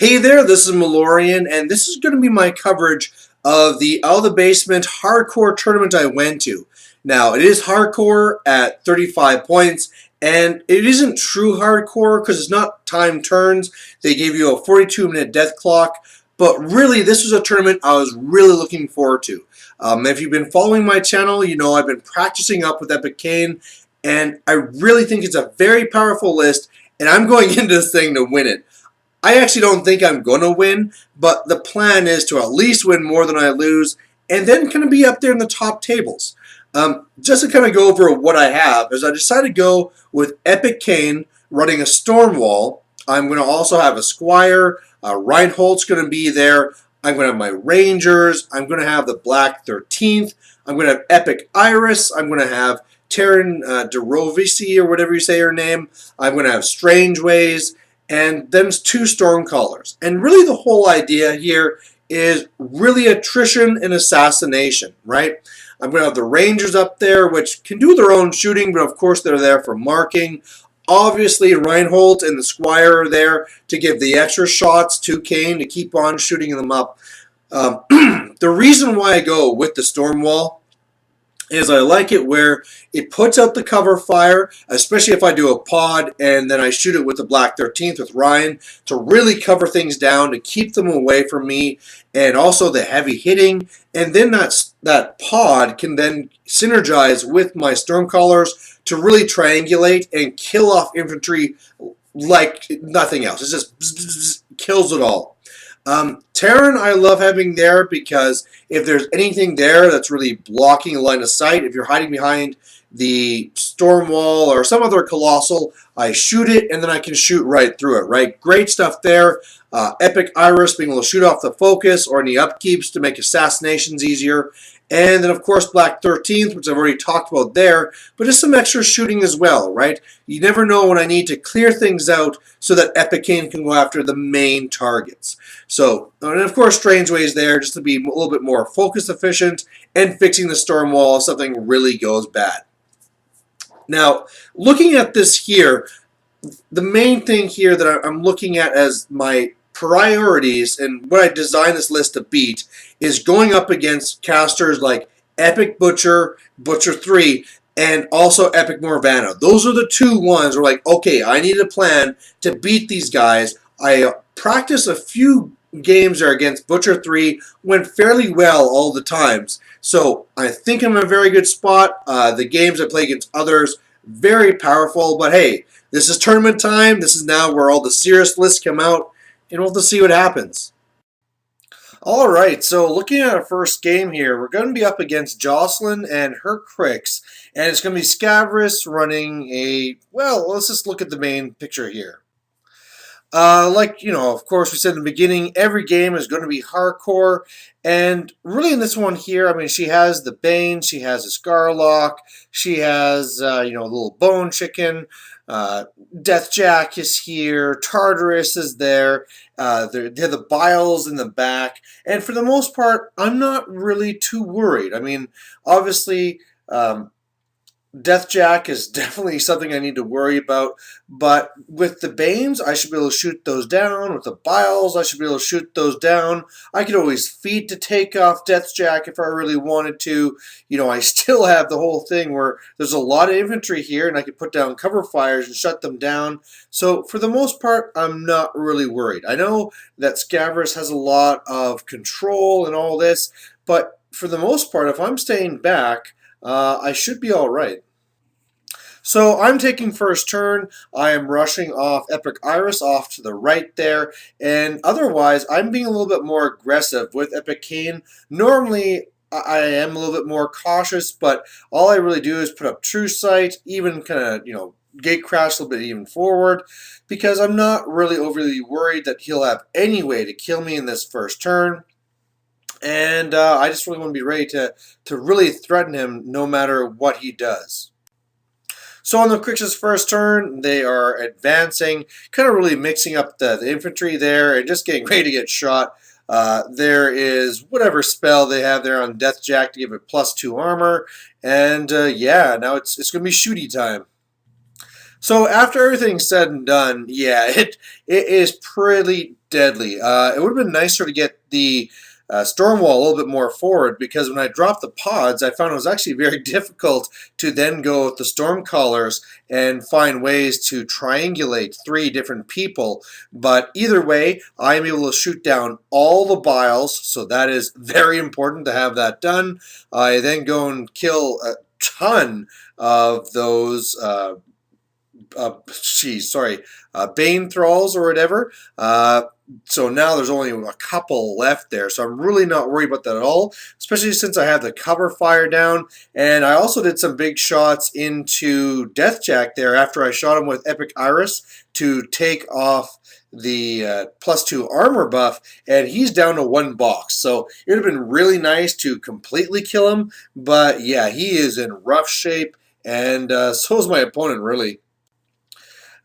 Hey there, this is Malorian, and this is going to be my coverage of the Out of the Basement hardcore tournament I went to. Now, it is hardcore at 35 points, and it isn't true hardcore because it's not time turns. They gave you a 42-minute death clock, but really, this was a tournament I was really looking forward to. If you've been following my channel, you know I've been practicing up with eCaine, and I really think it's a very powerful list, and I'm going into this thing to win it. I actually don't think I'm going to win, but the plan is to at least win more than I lose, and then kind of be up there in the top tables. Just to kind of go over what I have, is I decided to go with eCaine running a Stormwall. I'm going to also have a Squire. Reinhold's going to be there. I'm going to have my Rangers. I'm going to have the Black 13th. I'm going to have Epic Iris. I'm going to have Terran Derovisi, or whatever you say her name. I'm going to have Strange Ways. And then it's two Stormcallers. And really the whole idea here is really attrition and assassination, right? I'm going to have the Rangers up there, which can do their own shooting, but of course they're there for marking. Obviously, Reinhold and the Squire are there to give the extra shots to Caine to keep on shooting them up. The reason why I go with the Stormwall is I like it where it puts out the cover fire, especially if I do a pod and then I shoot it with the Black 13th with Ryan to really cover things down, to keep them away from me, and also the heavy hitting. And then that pod can then synergize with my Stormcallers to really triangulate and kill off infantry like nothing else. It just kills it all. Terran I love having there because if there's anything there that's really blocking a line of sight, if you're hiding behind the storm wall or some other colossal, I shoot it and then I can shoot right through it, right? Great stuff there. Epic Iris being able to shoot off the focus or any upkeeps to make assassinations easier. And then, of course, Black 13th, which I've already talked about there, but just some extra shooting as well, right? You never know when I need to clear things out so that eCaine can go after the main targets. So, and of course, Strange Ways there just to be a little bit more focus efficient and fixing the storm wall if something really goes bad. Now, looking at this here, the main thing here that I'm looking at as my priorities and what I designed this list to beat is going up against casters like Epic Butcher, Butcher 3, and also Epic Morvana. Those are the two ones where like, okay, I need a plan to beat these guys. I practice a few games there against Butcher 3, went fairly well all the times. So I think I'm in a very good spot. The games I play against others, very powerful, but hey, this is tournament time. This is now where all the serious lists come out, and we'll have to see what happens. All right, so looking at our first game here, we're going to be up against Jocelyn and her Cryx, and it's going to be Scavris running a, well, let's just look at the main picture here. Like, you know, of course, we said in the beginning, every game is going to be hardcore. And really in this one here, I mean, she has the Bane, she has a Scarlock, she has, you know, a little Bone Chicken. Deathjack is here, Tartarus is there, they have the Biles in the back. And for the most part, I'm not really too worried. I mean, obviously, Deathjack is definitely something I need to worry about, but with the Banes, I should be able to shoot those down. With the Biles, I should be able to shoot those down. I could always feed to take off Deathjack if I really wanted to. You know, I still have the whole thing where there's a lot of infantry here, and I could put down cover fires and shut them down. So for the most part, I'm not really worried. I know that Scavris has a lot of control and all this, but for the most part, if I'm staying back, I should be all right. So I'm taking first turn. I am rushing off Epic Iris off to the right there. And otherwise, I'm being a little bit more aggressive with eCaine. Normally, I am a little bit more cautious, but all I really do is put up True Sight, even kind of, you know, gate crash a little bit even forward, because I'm not really overly worried that he'll have any way to kill me in this first turn. And I just really want to be ready to really threaten him no matter what he does. So on the Cryx's first turn, they are advancing, kind of really mixing up the infantry there and just getting ready to get shot. There is whatever spell they have there on Deathjack to give it +2 armor. And yeah, now it's going to be shooty time. So after everything's said and done, yeah, it is pretty deadly. It would have been nicer to get the storm wall a little bit more forward, because when I dropped the pods, I found it was actually very difficult to then go with the storm callers and find ways to triangulate 3 different people. But either way, I'm able to shoot down all the biles, so that is very important to have that done. I then go and kill a ton of those Bane Thralls or whatever. So now there's only a couple left there. So I'm really not worried about that at all, especially since I have the cover fire down. And I also did some big shots into Deathjack there after I shot him with Epic Iris to take off the +2 armor buff, and he's down to 1 box. So it would have been really nice to completely kill him, but yeah, he is in rough shape, and so is my opponent, really.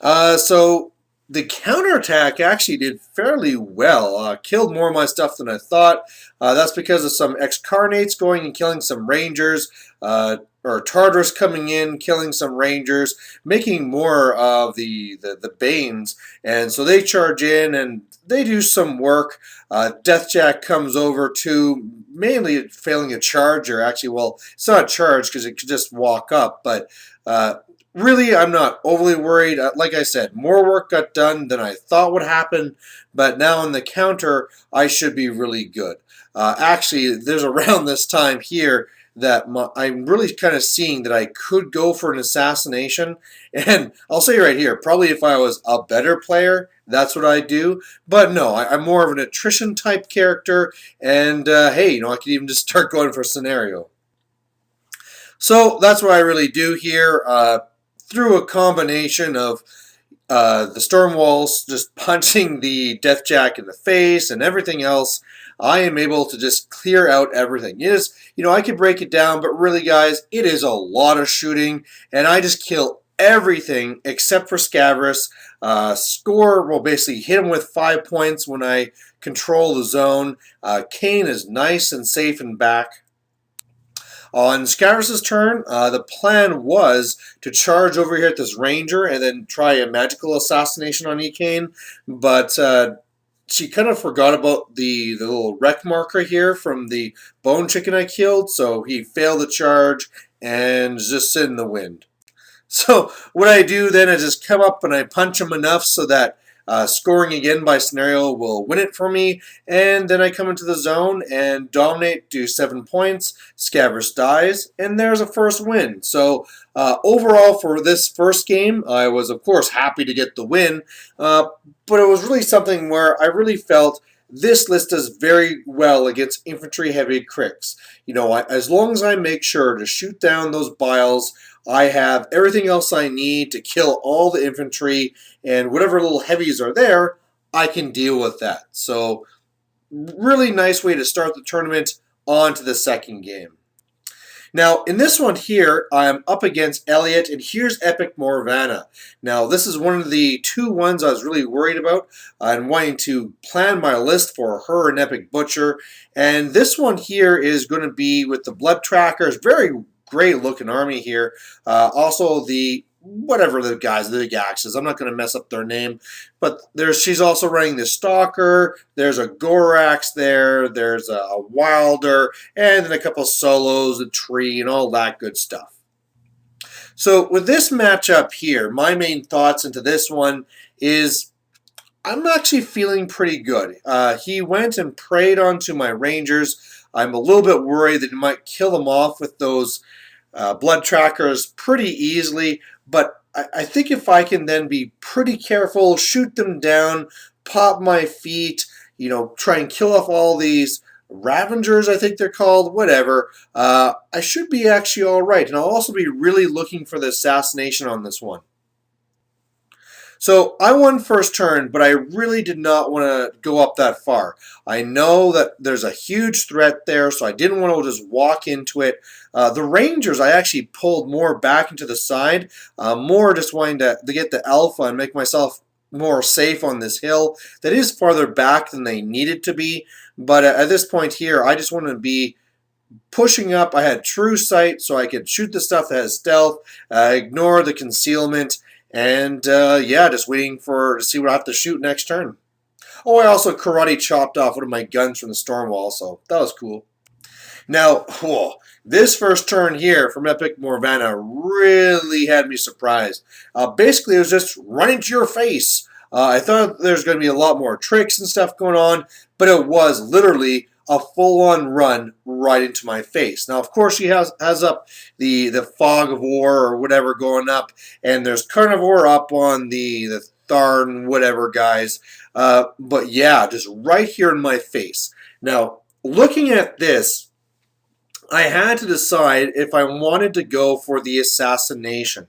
So the counterattack actually did fairly well. Killed more of my stuff than I thought. That's because of some Excarnates going and killing some Rangers, or Tartarus coming in, killing some Rangers, making more of the Banes. And so they charge in and they do some work. Deathjack comes over to, mainly failing a charge, or actually, well, it's not a charge because it could just walk up, but really, I'm not overly worried. Like I said, more work got done than I thought would happen, but now on the counter, I should be really good. Actually, there's around this time here that I'm really kind of seeing that I could go for an assassination, and I'll say right here, probably if I was a better player, that's what I'd do, but no, I'm more of an attrition type character, and hey, I could even just start going for scenario. So that's what I really do here. Through a combination of the storm walls, just punching the Deathjack in the face and everything else, I am able to just clear out everything. It is, I could break it down, but really, guys, it is a lot of shooting, and I just kill everything except for Scabrous. Will basically hit him with 5 points when I control the zone. ECaine is nice and safe and back. On Scabrous' turn, the plan was to charge over here at this Ranger and then try a magical assassination on eCaine, but she kind of forgot about the little wreck marker here from the bone chicken I killed, so he failed the charge and just sit in the wind. So what I do then is just come up and I punch him enough so that scoring again by scenario will win it for me, and then I come into the zone and dominate, do 7 points, Scabrous dies, and there's a first win. So overall for this first game, I was of course happy to get the win, but it was really something where I really felt this list does very well against infantry-heavy Cryx. As long as I make sure to shoot down those biles, I have everything else I need to kill all the infantry, and whatever little heavies are there, I can deal with that. So, really nice way to start the tournament. On to the second game. Now, in this one here, I'm up against Elliot, and here's Epic Morvana. Now, this is one of the 2 ones I was really worried about and wanting to plan my list for her and Epic Butcher. And this one here is going to be with the Blood Trackers. Very great looking army here. Also the big axes. I'm not going to mess up their name, but she's also running the Stalker. There's a Gorax there. There's a Wilder, and then a couple solos, a tree, and all that good stuff. So with this matchup here, my main thoughts into this one is I'm actually feeling pretty good. He went and preyed onto my Rangers. I'm a little bit worried that he might kill them off with those Blood Trackers pretty easily, but I think if I can then be pretty careful, shoot them down, pop my feet, try and kill off all these Ravengers, I think they're called, whatever, I should be actually alright. And I'll also be really looking for the assassination on this one. So I won first turn, but I really did not want to go up that far. I know that there's a huge threat there, so I didn't want to just walk into it. The Rangers, I actually pulled more back into the side, more just wanting to get the alpha and make myself more safe on this hill. That is farther back than they needed to be, but at this point here, I just wanted to be pushing up. I had true sight, so I could shoot the stuff that has stealth, ignore the concealment, and yeah, just waiting to see what I have to shoot next turn. Oh, I also karate chopped off one of my guns from the storm wall, so that was cool. Now, whoa, this first turn here from Epic Morvana really had me surprised. Basically, it was just run into your face. I thought there's going to be a lot more tricks and stuff going on, but it was literally a full-on run right into my face. Now, of course, she has up the fog of war or whatever going up, and there's carnivore up on the Tharn whatever guys. But yeah, just right here in my face. Now, looking at this, I had to decide if I wanted to go for the assassination.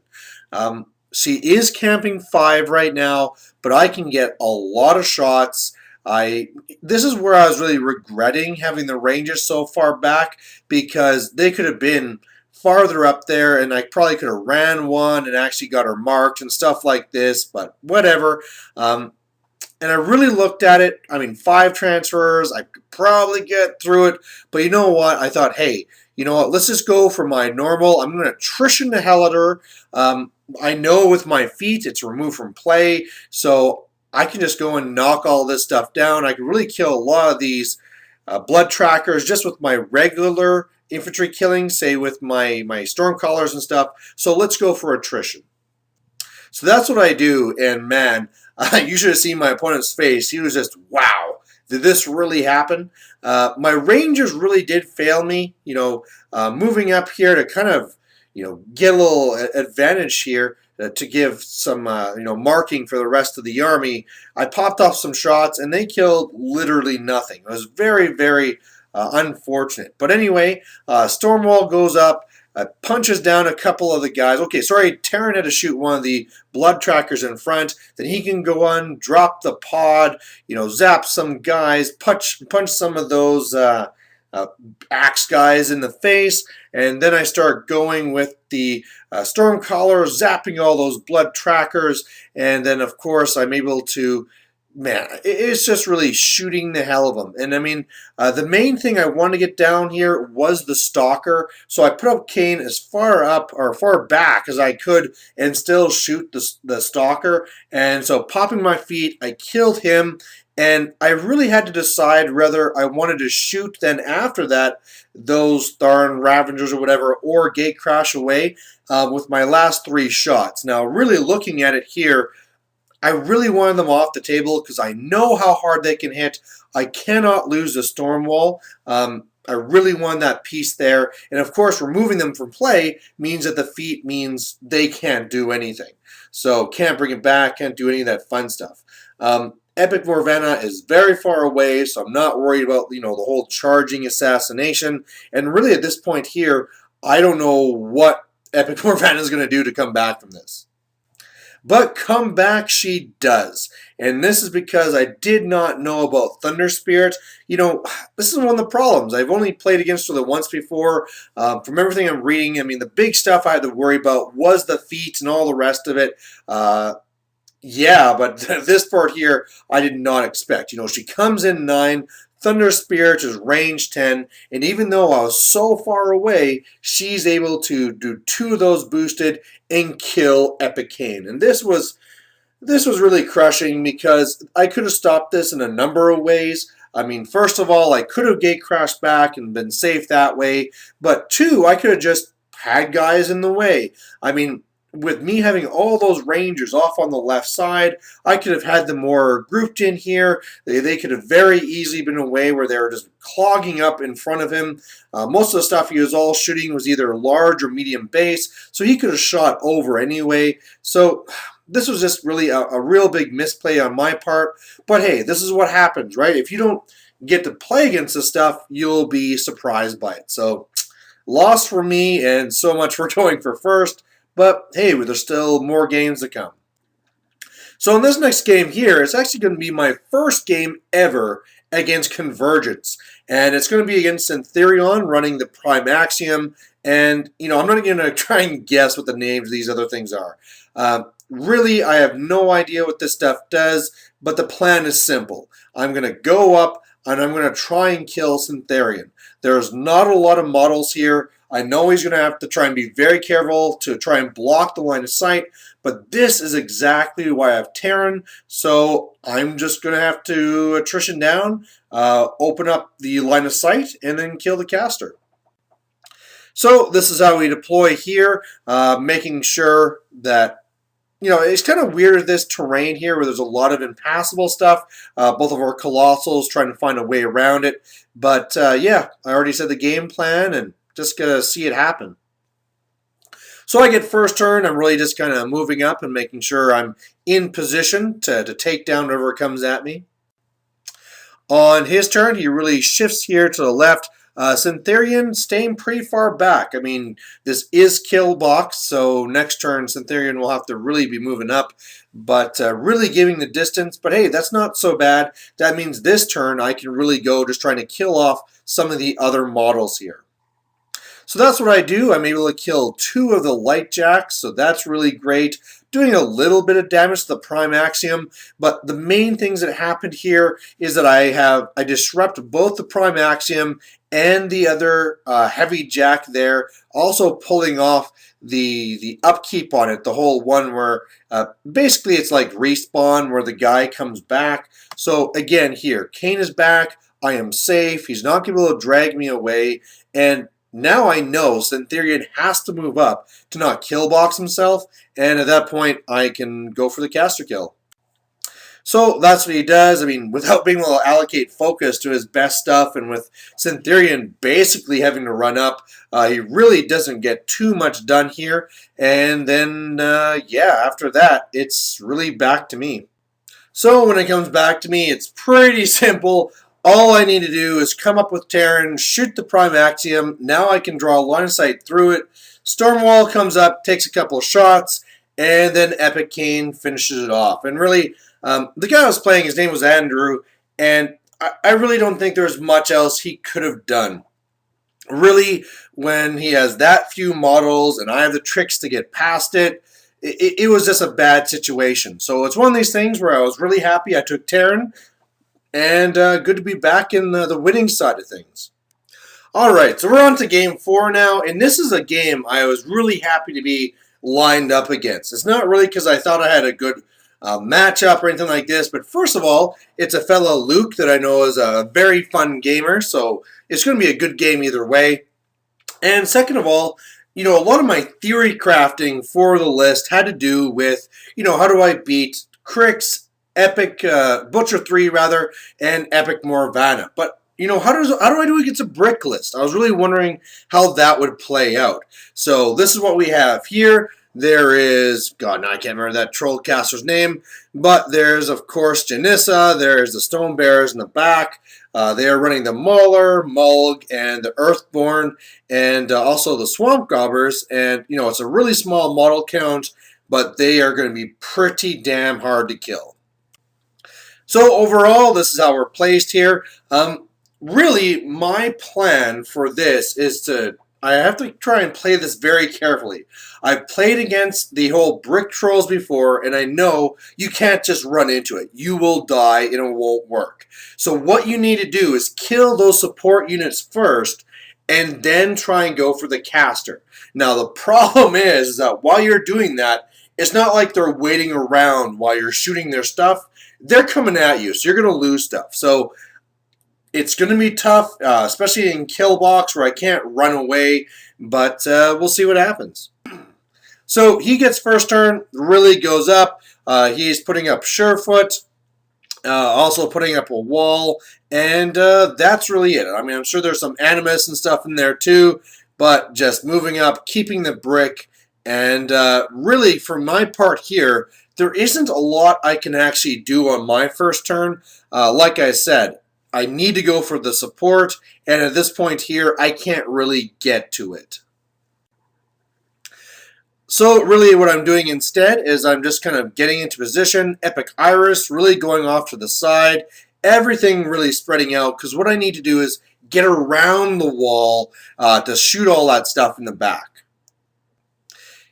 She is camping 5 right now, but I can get a lot of shots. This is where I was really regretting having the ranges so far back, because they could have been farther up there and I probably could have ran one and actually got her marked and stuff like this, but whatever. And I really looked at it. I mean, 5 transfers, I could probably get through it. But you know what? I thought, hey, you know what? Let's just go for my normal. I'm going to attrition the hell at her. I know with my feet, it's removed from play. So I can just go and knock all this stuff down. I can really kill a lot of these blood trackers just with my regular infantry killing, say with my storm callers and stuff. So let's go for attrition. So that's what I do, and man, you should have seen my opponent's face. He was just, wow, did this really happen? My rangers really did fail me, moving up here to kind of, get a little advantage here to give some, marking for the rest of the army. I popped off some shots, and they killed literally nothing. It was very, very unfortunate. But anyway, Stormwall goes up. Punches down a couple of the guys. Okay, sorry, Terran had to shoot one of the blood trackers in front. Then he can go on, drop the pod, zap some guys, punch some of those axe guys in the face, and then I start going with the Stormcaller, zapping all those blood trackers, and then of course I'm able to, man, it's just really shooting the hell of them. And I mean, the main thing I wanted to get down here was the Stalker. So I put up eCaine as far up or far back as I could and still shoot the Stalker. And so popping my feet, I killed him. And I really had to decide whether I wanted to shoot then after that those Tharn Ravengers or whatever, or gate crash away with my last 3 shots. Now, really looking at it here, I really wanted them off the table because I know how hard they can hit. I cannot lose the storm wall. I really wanted that piece there. And of course, removing them from play means that the feat means they can't do anything. So can't bring it back, can't do any of that fun stuff. Epic Morvana is very far away, so I'm not worried about the whole charging assassination. And really at this point here, I don't know what Epic Morvana is going to do to come back from this. But come back she does. And this is because I did not know about Thunder Spirit. This is one of the problems. I've only played against her once before. From everything I'm reading, I mean, the big stuff I had to worry about was the feet and all the rest of it. Yeah, but this part here, I did not expect. She comes in 9. Thunder Spirit is range 10, and even though I was so far away, she's able to do 2 of those boosted and kill eCaine. And this was really crushing because I could have stopped this in a number of ways. I mean, first of all, I could have gate crashed back and been safe that way, but 2, I could have just had guys in the way. I mean, with me having all those rangers off on the left side, I could have had them more grouped in here. They could have very easily been a way where they were just clogging up in front of him. Most of the stuff he was all shooting was either large or medium base, so he could have shot over anyway. So this was just really a real big misplay on my part. But hey, this is what happens, right? If you don't get to play against this stuff, you'll be surprised by it. So loss for me, and so much for going for first. But hey, there's still more games to come. So in this next game here, it's actually going to be my first game ever against Convergence. And it's going to be against Syntherion running the Prime Axiom. And, I'm not going to try and guess what the names of these other things are. Really, I have no idea what this stuff does, but the plan is simple. I'm going to go up and I'm going to try and kill Syntherion. There's not a lot of models here. I know he's going to have to try and be very careful to try and block the line of sight, but this is exactly why I have Terran, so I'm just going to have to attrition down, open up the line of sight, and then kill the caster. So this is how we deploy here, making sure that, you know, it's kind of weird this terrain here where there's a lot of impassable stuff. Both of our Colossals trying to find a way around it. But yeah, I already said the game plan and just going to see it happen. So I get first turn. I'm really just kind of moving up and making sure I'm in position to take down whatever comes at me. On his turn, he really shifts here to the left. Syntherian staying pretty far back. I mean, this is kill box, so next turn Syntherian will have to really be moving up, but really giving the distance. But hey, that's not so bad. That means this turn I can really go just trying to kill off some of the other models here. So that's what I do. I'm able to kill 2 of the light jacks, so that's really great. Doing a little bit of damage to the prime axiom, but the main things that happened here is that I disrupt both the prime axiom and the other heavy jack there, also pulling off the upkeep on it, the whole one where basically it's like respawn where the guy comes back. So again here, Kane is back, I am safe, he's not going to be able to drag me away, and now I know Syntherian has to move up to not kill box himself, and at that point I can go for the caster kill. So that's what he does. I mean, without being able to allocate focus to his best stuff, and with Syntherian basically having to run up, he really doesn't get too much done here. And then, yeah, after that, it's really back to me. So when it comes back to me, it's pretty simple. All I need to do is come up with Terran, shoot the prime axiom. Now I can draw a line of sight through it. Stormwall comes up, takes a couple of shots, and then eCaine finishes it off. And really, the guy I was playing, his name was Andrew, and I really don't think there's much else he could have done. Really, when he has that few models and I have the tricks to get past it, it was just a bad situation. So it's one of these things where I was really happy I took Terran, and good to be back in the winning side of things. Alright, so we're on to game 4 now, and this is a game I was really happy to be lined up against. It's not really because I thought I had a good matchup or anything like this, but first of all, it's a fellow Luke that I know is a very fun gamer, so it's going to be a good game either way. And second of all, you know, a lot of my theory crafting for the list had to do with, you know, how do I beat Cryx, Epic Butcher 3 rather, and Epic Morvana. But you know, how do I do against a brick list? I was really wondering how that would play out. So this is what we have here. There is, God, now I can't remember that trollcaster's name, but there's of course Janissa. There's the Stone Bears in the back. They are running the Mauler, Mulg, and the Earthborn, and also the Swamp Gobbers. And you know, it's a really small model count, but they are going to be pretty damn hard to kill. So overall, this is how we're placed here. Really, my plan for this is I have to try and play this very carefully. I've played against the whole brick trolls before, and I know you can't just run into it. You will die, and it won't work. So what you need to do is kill those support units first, and then try and go for the caster. Now, the problem is that while you're doing that, it's not like they're waiting around while you're shooting their stuff. They're coming at you, so you're going to lose stuff. So it's going to be tough, especially in kill box where I can't run away, but we'll see what happens. So he gets first turn, really goes up. He's putting up Surefoot, also putting up a wall, and that's really it. I mean, I'm sure there's some Animus and stuff in there too, but just moving up, keeping the brick, and really for my part here, there isn't a lot I can actually do on my first turn. Like I said, I need to go for the support, and at this point here, I can't really get to it. So really what I'm doing instead is I'm just kind of getting into position, Epic Iris, really going off to the side, everything really spreading out, because what I need to do is get around the wall to shoot all that stuff in the back.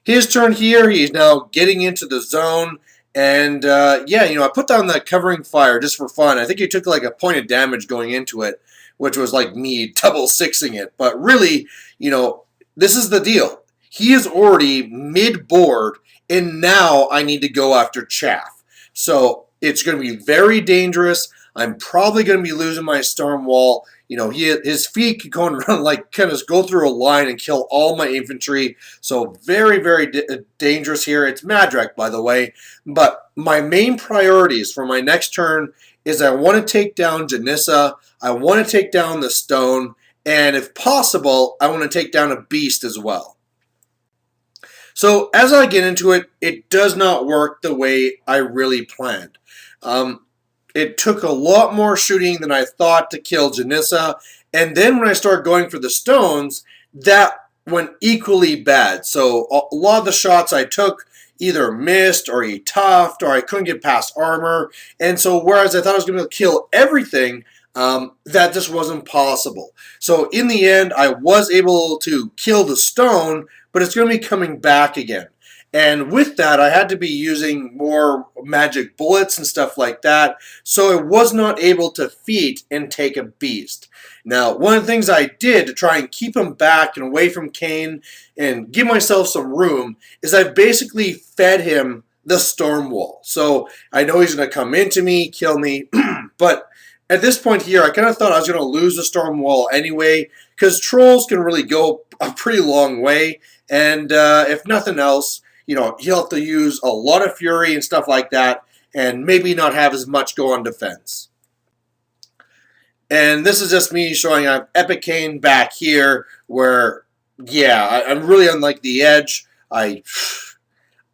His turn here, he's now getting into the zone, and yeah, you know, I put down that covering fire just for fun. I think he took like a point of damage going into it, which was like me double sixing it. But really, you know, this is the deal. He is already mid-board, and now I need to go after Chaff. So it's going to be very dangerous. I'm probably going to be losing my Storm Wall. You know, his feet can go and run, like, kind of go through a line and kill all my infantry. So very, very dangerous here. It's Madrak, by the way. But my main priorities for my next turn is I want to take down Janissa. I want to take down the stone. And if possible, I want to take down a beast as well. So as I get into it, it does not work the way I really planned. It took a lot more shooting than I thought to kill Janissa. And then when I started going for the stones, that went equally bad. So a lot of the shots I took either missed or he toughed or I couldn't get past armor. And so whereas I thought I was going to kill everything, that just wasn't possible. So in the end, I was able to kill the stone, but it's going to be coming back again. And with that, I had to be using more magic bullets and stuff like that, so I was not able to feat and take a beast. Now, one of the things I did to try and keep him back and away from ECaine and give myself some room is I basically fed him the Storm Wall. So I know he's going to come into me, kill me, but at this point here, I kind of thought I was going to lose the Storm Wall anyway, because trolls can really go a pretty long way, and if nothing else, you know, he'll have to use a lot of fury and stuff like that, and maybe not have as much go on defense. And this is just me showing I have eCaine back here, where, yeah, I'm really on like the edge. I'm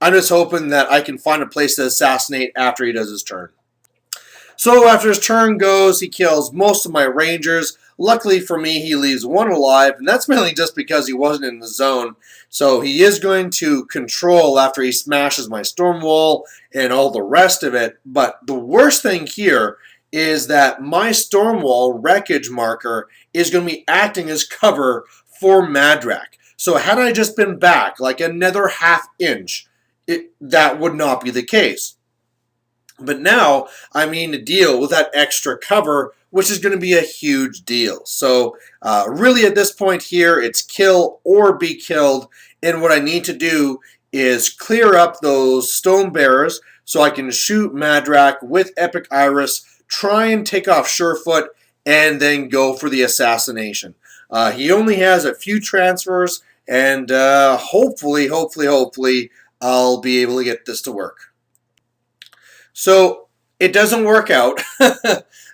just hoping that I can find a place to assassinate after he does his turn. So after his turn goes, he kills most of my rangers. Luckily for me, he leaves one alive, and that's mainly just because he wasn't in the zone. So he is going to control after he smashes my Storm Wall and all the rest of it. But the worst thing here is that my Storm Wall wreckage marker is going to be acting as cover for Madrak. So had I just been back like another ½ inch, that would not be the case. But now I mean to deal with that extra cover, which is going to be a huge deal. So really at this point here, it's kill or be killed. And what I need to do is clear up those stone bearers so I can shoot Madrak with Epic Iris, try and take off Surefoot, and then go for the assassination. He only has a few transfers, and hopefully, I'll be able to get this to work. So it doesn't work out.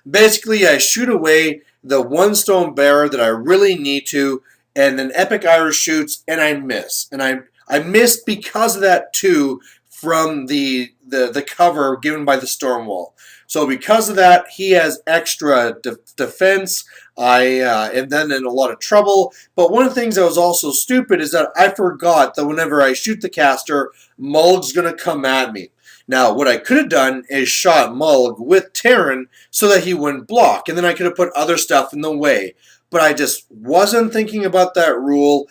Basically, I shoot away the one stone bearer that I really need to, and then Epic Iris shoots, and I miss. And I miss because of that too from the cover given by the Storm Wall. So because of that, he has extra defense. I am then in a lot of trouble. But one of the things that was also stupid is that I forgot that whenever I shoot the caster, Mulg's going to come at me. Now, what I could have done is shot Mulg with Terran so that he wouldn't block, and then I could have put other stuff in the way. But I just wasn't thinking about that rule.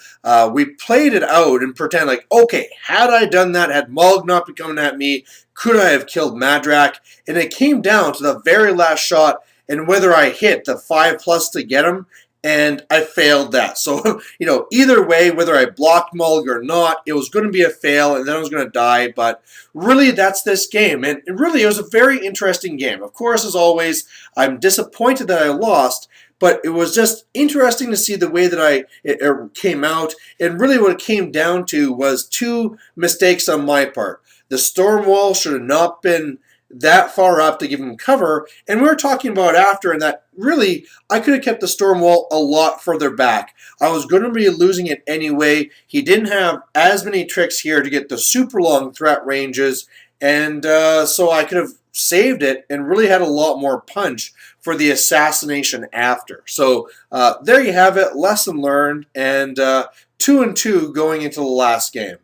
We played it out and pretend like, okay, had I done that, had Mulg not been coming at me, could I have killed Madrak? And it came down to the very last shot and whether I hit the 5+ to get him, and I failed that. So, you know, either way, whether I blocked Mulg or not, it was going to be a fail, and then I was going to die. But really, that's this game. And really, it was a very interesting game. Of course, as always, I'm disappointed that I lost, but it was just interesting to see the way that it came out. And really what it came down to was two mistakes on my part. The Storm Wall should have not been that far up to give him cover, and we were talking about after, and that really I could have kept the Storm Wall a lot further back. I was going to be losing it anyway. He didn't have as many tricks here to get the super long threat ranges, and so I could have saved it and really had a lot more punch for the assassination after. So there you have it, lesson learned, and 2-2 going into the last game.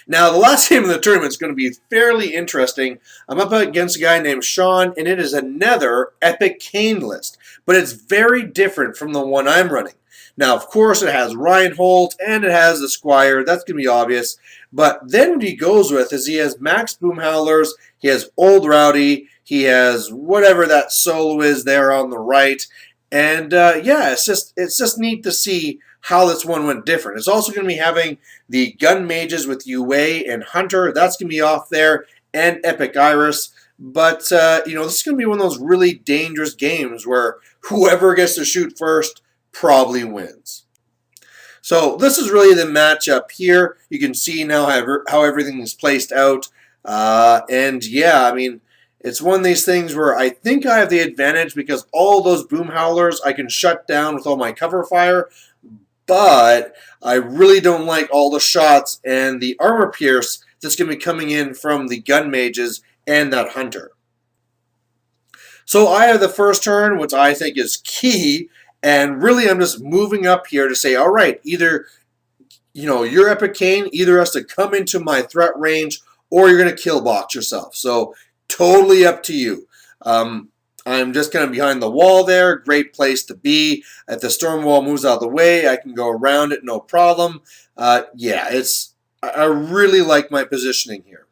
Now, the last game of the tournament is going to be fairly interesting. I'm up against a guy named Sean, and it is another eCaine list, but it's very different from the one I'm running. Now, of course, it has Reinhold, and it has the Squire. That's going to be obvious. But then what he goes with is he has Max Boomhowlers, he has Old Rowdy, he has whatever that solo is there on the right, And yeah, it's just neat to see how this one went different. It's also going to be having the gun mages with Yue and Hunter. That's going to be off there, and Epic Iris. But you know, this is going to be one of those really dangerous games where whoever gets to shoot first probably wins. So this is really the matchup here. You can see now how everything is placed out. And yeah, I mean, it's one of these things where I think I have the advantage because all those boom howlers I can shut down with all my cover fire. But I really don't like all the shots and the armor pierce that's going to be coming in from the gun mages and that hunter. So I have the first turn, which I think is key. And really, I'm just moving up here to say, all right, either, you know, your eCaine either has to come into my threat range or you're going to kill box yourself. So totally up to you. I'm just kind of behind the wall there. Great place to be. If the storm wall moves out of the way, I can go around it, no problem. Yeah, I really like my positioning here.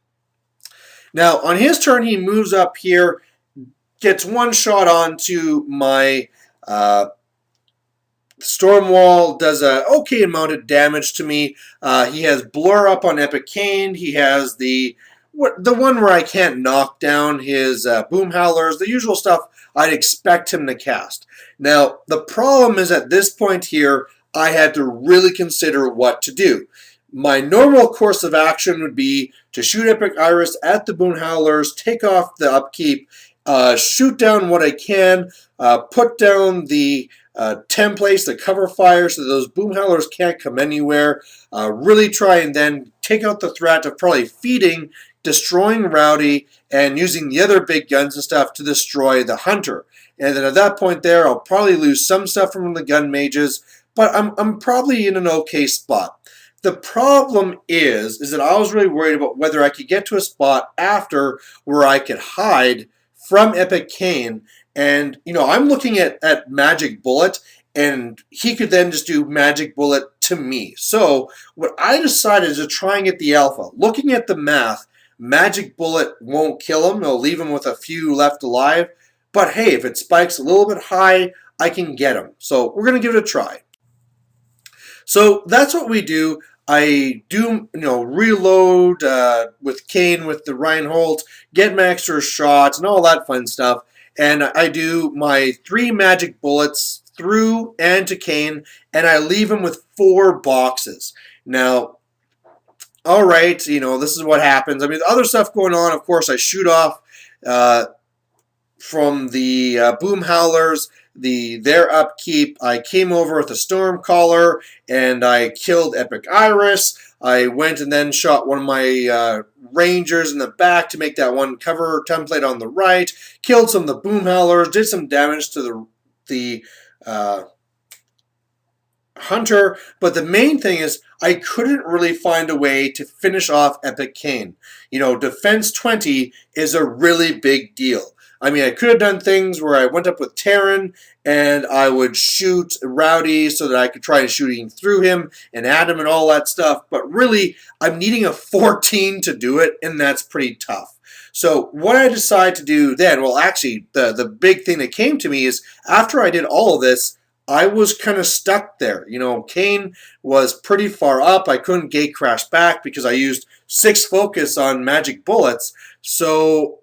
Now, on his turn, he moves up here, gets one shot onto my storm wall, does a okay amount of damage to me. He has blur up on eCaine. He has the one where I can't knock down his boom howlers, the usual stuff I'd expect him to cast. Now, the problem is at this point here, I had to really consider what to do. My normal course of action would be to shoot Epic Iris at the boom howlers, take off the upkeep, shoot down what I can, put down the templates, the cover fire, so those boom howlers can't come anywhere. Really try and then take out the threat of probably feeding, destroying Rowdy, and using the other big guns and stuff to destroy the hunter. And then at that point there, I'll probably lose some stuff from the gun mages, but I'm probably in an okay spot. The problem is that I was really worried about whether I could get to a spot after where I could hide from eCaine. And, you know, I'm looking at Magic Bullet, and he could then just do Magic Bullet to me. So what I decided is to try and get the alpha. Looking at the math, Magic Bullet won't kill him. It'll leave him with a few left alive. But hey, if it spikes a little bit high, I can get him. So we're going to give it a try. So that's what we do. I do, you know, reload with Caine with the Reinhold, get my extra shots and all that fun stuff. And I do my 3 magic bullets through and to Caine, and I leave him with 4 boxes. Now, all right, you know, this is what happens. I mean, other stuff going on, of course, I shoot off from the boom howlers, their upkeep. I came over with a storm caller and I killed Epic Iris. I went and then shot one of my rangers in the back to make that one cover template on the right. Killed some of the boom howlers. Did some damage to the hunter. But the main thing is I couldn't really find a way to finish off eCaine. You know, defense 20 is a really big deal. I mean, I could have done things where I went up with Terran and I would shoot Rowdy so that I could try shooting through him and at him and all that stuff. But really, I'm needing a 14 to do it, and that's pretty tough. So what I decided to do then, well, actually, the big thing that came to me is after I did all of this, I was kind of stuck there. You know, Caine was pretty far up. I couldn't gate crash back because I used 6 focus on magic bullets. So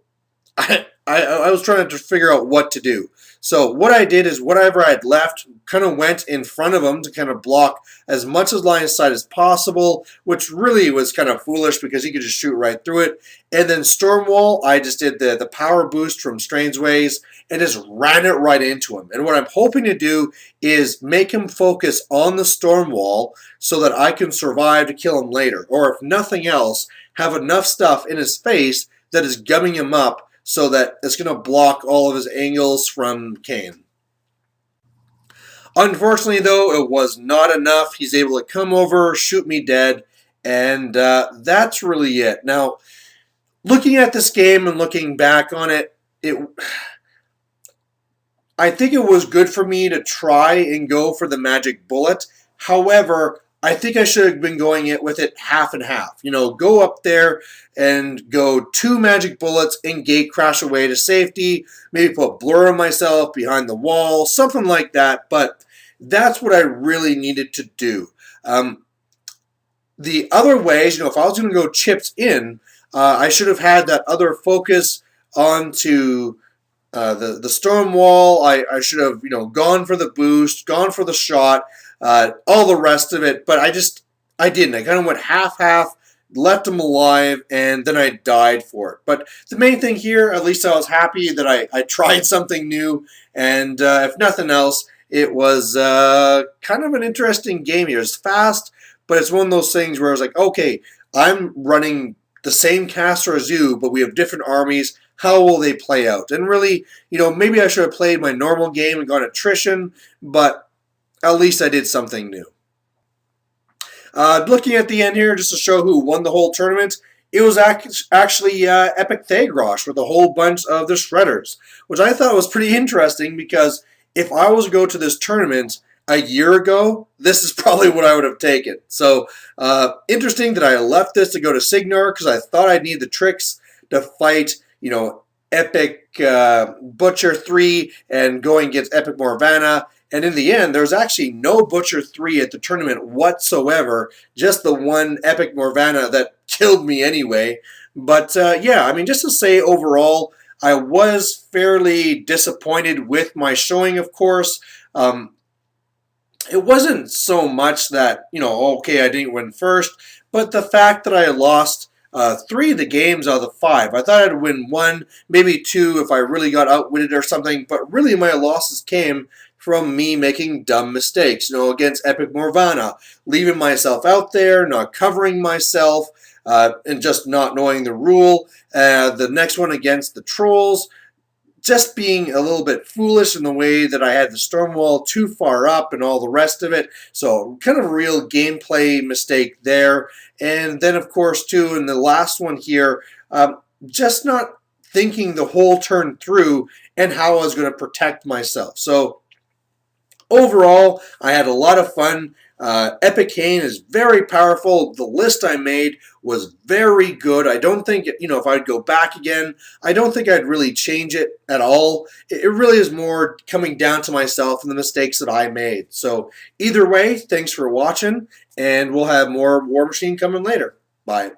I was trying to figure out what to do. So what I did is whatever I had left kind of went in front of him to kind of block as much as line of sight as possible, which really was kind of foolish because he could just shoot right through it. And then Stormwall, I just did the power boost from Strange Ways and just ran it right into him. And what I'm hoping to do is make him focus on the Stormwall so that I can survive to kill him later. Or if nothing else, have enough stuff in his face that is gumming him up so that it's going to block all of his angles from Caine. Unfortunately, though, it was not enough. He's able to come over, shoot me dead, and that's really it. Now, looking at this game and looking back on it, I think it was good for me to try and go for the magic bullet. However, I think I should have been going with it half and half. Go up there and go 2 magic bullets and gate crash away to safety. Maybe put blur on myself behind the wall, something like that. But that's what I really needed to do. The other ways, if I was going to go chips in, I should have had that other focus onto the storm wall. I should have gone for the boost, gone for the shot, all the rest of it. But I didn't. I kind of went half, left him alive, and then I died for it. But the main thing here, at least I was happy that I tried something new, and if nothing else, it was kind of an interesting game here. It's fast, but it's one of those things where I was like, okay, I'm running the same caster as you, but we have different armies. How will they play out? And really, maybe I should have played my normal game and gone attrition, but at least I did something new. Looking at the end here, just to show who won the whole tournament, it was actually Epic Thagrosh with a whole bunch of the Shredders, which I thought was pretty interesting because if I was to go to this tournament a year ago, this is probably what I would have taken. So interesting that I left this to go to Signar because I thought I'd need the Cryx to fight, Epic Butcher 3 and going against Epic Morvana. And in the end, there's actually no Butcher 3 at the tournament whatsoever, just the one Epic Morvana that killed me anyway. But yeah, I mean, just to say overall, I was fairly disappointed with my showing, of course. It wasn't so much that, okay, I didn't win first, but the fact that I lost 3 of the games out of the 5. I thought I'd win 1, maybe 2 if I really got outwitted or something, but really my losses came from me making dumb mistakes, against Epic Morvana, leaving myself out there, not covering myself, and just not knowing the rule. The next one against the Trolls, just being a little bit foolish in the way that I had the storm wall too far up and all the rest of it. So kind of a real gameplay mistake there. And then, of course, too, in the last one here, just not thinking the whole turn through and how I was going to protect myself. So overall, I had a lot of fun. eCaine is very powerful. The list I made was very good. I don't think, if I'd go back again, I don't think I'd really change it at all. It really is more coming down to myself and the mistakes that I made. So either way, thanks for watching, and we'll have more War Machine coming later. Bye.